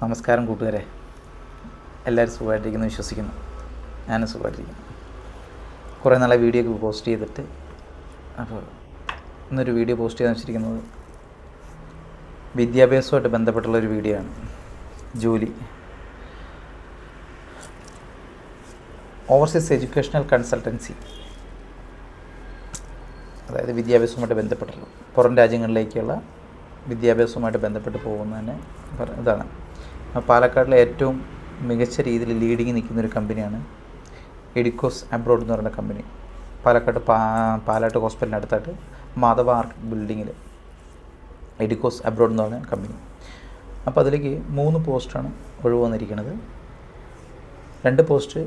നമസ്കാരം കൂട്ടുകാരെ, എല്ലാവരും സുഖമായിട്ടിരിക്കുന്നു വിശ്വസിക്കുന്നു. ഞാനും സുഖമായിട്ടിരിക്കുന്നു. കുറേ നാളെ വീഡിയോ ഒക്കെ പോസ്റ്റ് ചെയ്തിട്ട്, അപ്പോൾ ഇന്നൊരു വീഡിയോ പോസ്റ്റ് ചെയ്യാൻ വെച്ചിരിക്കുന്നത് വിദ്യാഭ്യാസമായിട്ട് ബന്ധപ്പെട്ടുള്ളൊരു വീഡിയോ ആണ്. ജോലി, ഓവർസീസ് എഡ്യൂക്കേഷണൽ കൺസൾട്ടൻസി, അതായത് വിദ്യാഭ്യാസവുമായിട്ട് ബന്ധപ്പെട്ടുള്ള പുറം രാജ്യങ്ങളിലേക്കുള്ള വിദ്യാഭ്യാസവുമായിട്ട് ബന്ധപ്പെട്ട് പോകുന്നതിന് ഇതാണ്. പാലക്കാടിലെ ഏറ്റവും മികച്ച രീതിയിൽ ലീഡിങ് നിൽക്കുന്നൊരു കമ്പനിയാണ് എഡിക്കോസ് അബ്രോഡ് എന്ന് പറയുന്ന കമ്പനി. പാലക്കാട് പാലാട്ട് ഹോസ്പിറ്റലിന് അടുത്തായിട്ട് മാധവ ആർട്ട് ബിൽഡിങ്ങിൽ എഡിക്കോസ് അബ്രോഡ് എന്ന് പറഞ്ഞ കമ്പനി. അപ്പോൾ അതിലേക്ക് 3 പോസ്റ്റാണ് ഒഴിവ് വന്നിരിക്കുന്നത്. 2 പോസ്റ്റ്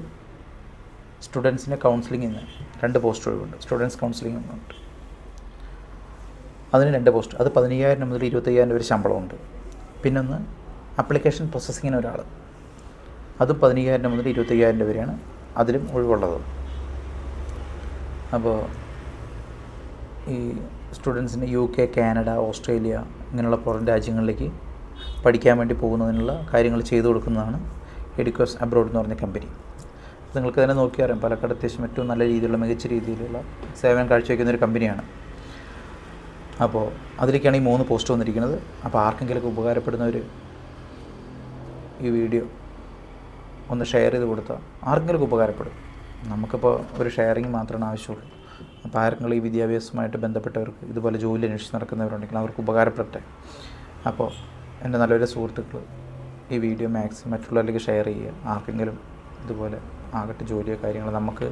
സ്റ്റുഡൻസിൻ്റെ കൗൺസിലിങ്ങിന് 2 പോസ്റ്റ് ഒഴിവുണ്ട്. സ്റ്റുഡൻസ് കൗൺസിലിംഗ് ഉണ്ട്, അതിന് 2 പോസ്റ്റ്. അത് 15,000 മുതൽ 25,000 വരെ ശമ്പളമുണ്ട്. പിന്നൊന്ന് ആപ്ലിക്കേഷൻ പ്രോസസ്സിങ്ങിന് ഒരാൾ, അതും 15,000 മുതൽ 25,000 വരെയാണ് അതിലും ഒഴിവുള്ളത്. അപ്പോൾ ഈ സ്റ്റുഡൻസിന് UK, കാനഡ, ഓസ്ട്രേലിയ ഇങ്ങനെയുള്ള പുറം രാജ്യങ്ങളിലേക്ക് പഠിക്കാൻ വേണ്ടി പോകുന്നതിനുള്ള കാര്യങ്ങൾ ചെയ്തു കൊടുക്കുന്നതാണ് എഡിക്കോസ് അബ്രോഡ് എന്ന് പറഞ്ഞ കമ്പനി. നിങ്ങൾക്ക് തന്നെ നോക്കിയറിയാം, പാലക്കാട് അത്യാവശ്യം ഏറ്റവും നല്ല രീതിയിലുള്ള മികച്ച രീതിയിലുള്ള സേവനം കാഴ്ചവെക്കുന്നൊരു കമ്പനിയാണ്. അപ്പോൾ അതിലേക്കാണ് ഈ 3 പോസ്റ്റ് വന്നിരിക്കുന്നത്. അപ്പോൾ ആർക്കെങ്കിലുമൊക്കെ ഉപകാരപ്പെടുന്നവർ ഈ വീഡിയോ ഒന്ന് ഷെയർ ചെയ്ത് കൊടുത്താൽ ആർക്കെങ്കിലും ഉപകാരപ്പെടും. നമുക്കിപ്പോൾ ഒരു ഷെയറിങ് മാത്രമാണ് ആവശ്യമുള്ളൂ. അപ്പോൾ ആരെങ്കിലും ഈ വിദ്യാഭ്യാസവുമായിട്ട് ബന്ധപ്പെട്ടവർക്ക്, ഇതുപോലെ ജോലി അന്വേഷിച്ച് നടക്കുന്നവരുണ്ടെങ്കിൽ അവർക്ക് ഉപകാരപ്പെടട്ടെ. അപ്പോൾ എൻ്റെ നല്ലൊരു സുഹൃത്തുക്കൾ ഈ വീഡിയോ മാക്സിമം മറ്റുള്ളവരിലേക്ക് ഷെയർ ചെയ്യുക. ആർക്കെങ്കിലും ഇതുപോലെ ആകട്ടെ ജോലിയോ കാര്യങ്ങൾ, നമുക്ക്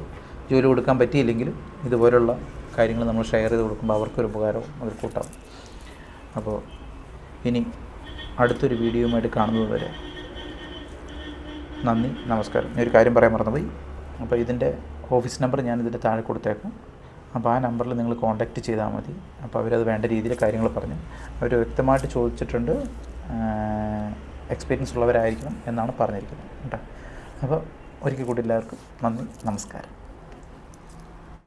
ജോലി കൊടുക്കാൻ പറ്റിയില്ലെങ്കിലും ഇതുപോലുള്ള കാര്യങ്ങൾ നമ്മൾ ഷെയർ ചെയ്ത് കൊടുക്കുമ്പോൾ അവർക്കൊരു ഉപകാരവും അതിൽ കൂട്ടാവും. അപ്പോൾ ഇനി അടുത്തൊരു വീഡിയോയുമായിട്ട് കാണുന്നത് വരെ നന്ദി, നമസ്കാരം. ഞാൻ ഒരു കാര്യം പറയാൻ മറന്നുപോയി. അപ്പോൾ ഇതിൻ്റെ ഓഫീസ് നമ്പർ ഞാൻ ഇതിൻ്റെ താഴെ കൊടുത്തേക്കാം. അപ്പോൾ ആ നമ്പറിൽ നിങ്ങൾ കോൺടാക്റ്റ് ചെയ്താൽ മതി. അപ്പോൾ അവരത് വേണ്ട രീതിയിൽ കാര്യങ്ങൾ പറഞ്ഞു. അവർ വ്യക്തമായിട്ട് ചോദിച്ചിട്ടുണ്ട്, എക്സ്പീരിയൻസ് ഉള്ളവരായിരിക്കണം എന്നാണ് പറഞ്ഞിരിക്കുന്നത് കേട്ടോ. അപ്പോൾ ഒരിക്കൽ കൂടി എല്ലാവർക്കും നന്ദി, നമസ്കാരം.